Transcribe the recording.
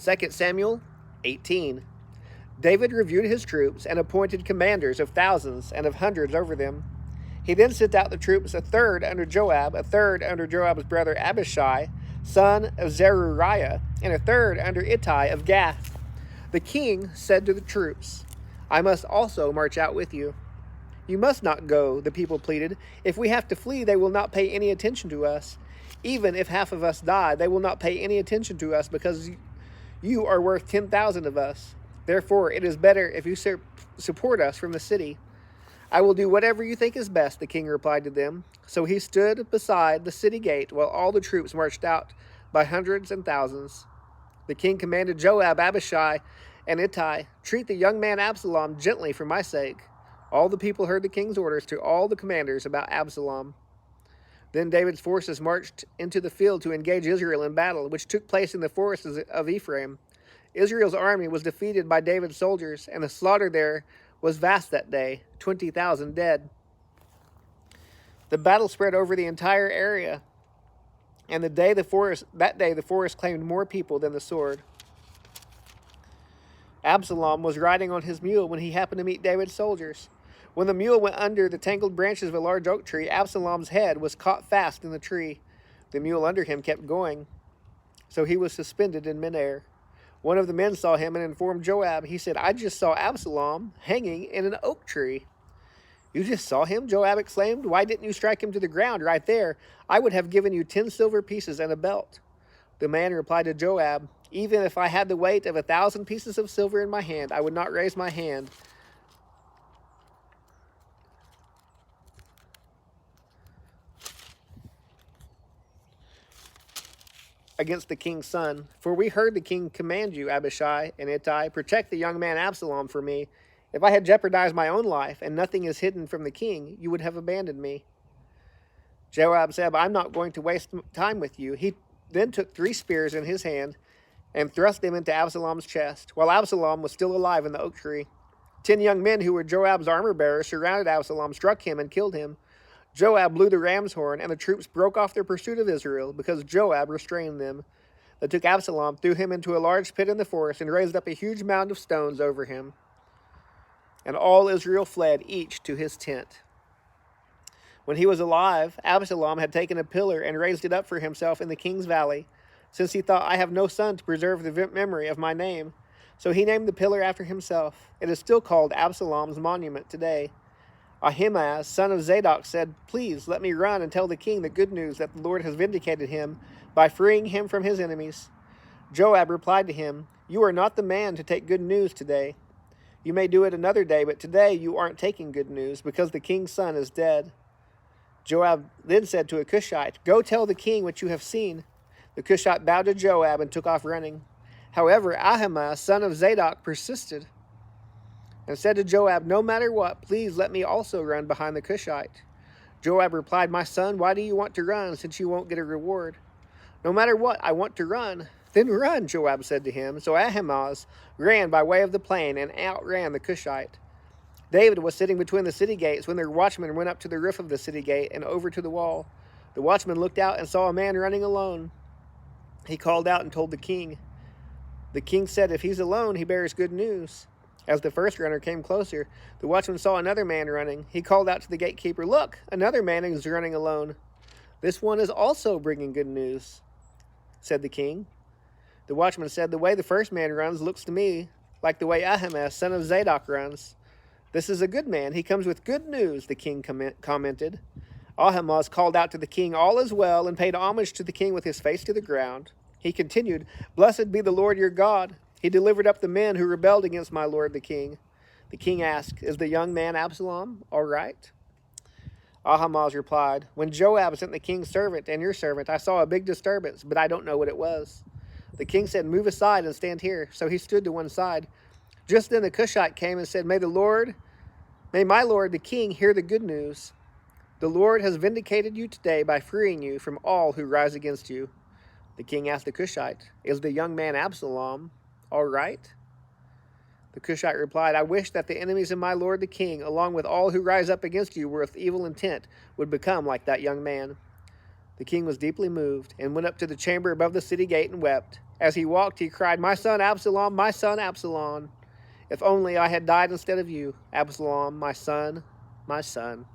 2 Samuel 18. David reviewed his troops and appointed commanders of thousands and of hundreds over them. He then sent out the troops, a third under Joab, a third under Joab's brother Abishai, son of Zeruiah, and a third under Ittai of Gath. The king said to the troops, "I must also march out with you." "You must not go," the people pleaded. "If we have to flee, they will not pay any attention to us. Even if half of us die, they will not pay any attention to us because you are worth 10,000 of us. Therefore, it is better if you support us from the city." "I will do whatever you think is best," the king replied to them. So he stood beside the city gate while all the troops marched out by hundreds and thousands. The king commanded Joab, Abishai, and Ittai, "Treat the young man Absalom gently for my sake." All the people heard the king's orders to all the commanders about Absalom. Then David's forces marched into the field to engage Israel in battle, which took place in the forests of Ephraim. Israel's army was defeated by David's soldiers, and the slaughter there was vast that day, 20,000 dead. The battle spread over the entire area, and that day the forest claimed more people than the sword. Absalom was riding on his mule when he happened to meet David's soldiers. When the mule went under the tangled branches of a large oak tree, Absalom's head was caught fast in the tree. The mule under him kept going, so he was suspended in midair. One of the men saw him and informed Joab. He said, "I just saw Absalom hanging in an oak tree." "You just saw him?" Joab exclaimed. "Why didn't you strike him to the ground right there? I would have given you 10 silver pieces and a belt." The man replied to Joab, "Even if I had the weight of 1,000 pieces of silver in my hand, I would not raise my hand against the king's son. For we heard the king command you, Abishai and Ittai, protect the young man Absalom for me. If I had jeopardized my own life, and nothing is hidden from the king, you would have abandoned me." Joab said, "I'm not going to waste time with you." He then took 3 spears in his hand and thrust them into Absalom's chest, while Absalom was still alive in the oak tree. 10 young men who were Joab's armor-bearers surrounded Absalom, struck him, and killed him. Joab blew the ram's horn, and the troops broke off their pursuit of Israel because Joab restrained them. They took Absalom, threw him into a large pit in the forest, and raised up a huge mound of stones over him. And all Israel fled, each to his tent. When he was alive, Absalom had taken a pillar and raised it up for himself in the king's valley, since he thought, "I have no son to preserve the memory of my name." So he named the pillar after himself. It is still called Absalom's monument today. Ahimaaz, son of Zadok, said, "Please let me run and tell the king the good news that the Lord has vindicated him by freeing him from his enemies." Joab replied to him, "You are not the man to take good news today. You may do it another day, but today you aren't taking good news because the king's son is dead." Joab then said to a Cushite, "Go tell the king what you have seen." The Cushite bowed to Joab and took off running. However, Ahimaaz, son of Zadok, persisted and said to Joab, "No matter what, please let me also run behind the Cushite." Joab replied, "My son, why do you want to run since you won't get a reward?" "No matter what, I want to run." "Then run," Joab said to him. So Ahimaaz ran by way of the plain and outran the Cushite. David was sitting between the city gates when the watchman went up to the roof of the city gate and over to the wall. The watchman looked out and saw a man running alone. He called out and told the king. The king said, "If he's alone, he bears good news." As the first runner came closer, the watchman saw another man running. He called out to the gatekeeper, "Look, another man is running alone. This one is also bringing good news," said the king. The watchman said, "The way the first man runs looks to me like the way Ahimaaz, son of Zadok, runs. This is a good man. He comes with good news," the king commented. Ahimaaz called out to the king, "All is well," and paid homage to the king with his face to the ground. He continued, "Blessed be the Lord your God. He delivered up the men who rebelled against my lord the king." The king asked, "Is the young man Absalom all right?" Ahimaaz replied, "When Joab sent the king's servant and your servant, I saw a big disturbance, but I don't know what it was." The king said, "Move aside and stand here." So he stood to one side. Just then the Cushite came and said, May my lord the king hear the good news. The Lord has vindicated you today by freeing you from all who rise against you." The king asked the Cushite, "Is the young man Absalom all right?" The Cushite replied, "I wish that the enemies of my lord the king, along with all who rise up against you with evil intent, would become like that young man." The king was deeply moved and went up to the chamber above the city gate and wept. As he walked, he cried, "My son Absalom, my son Absalom! If only I had died instead of you, Absalom, my son, my son."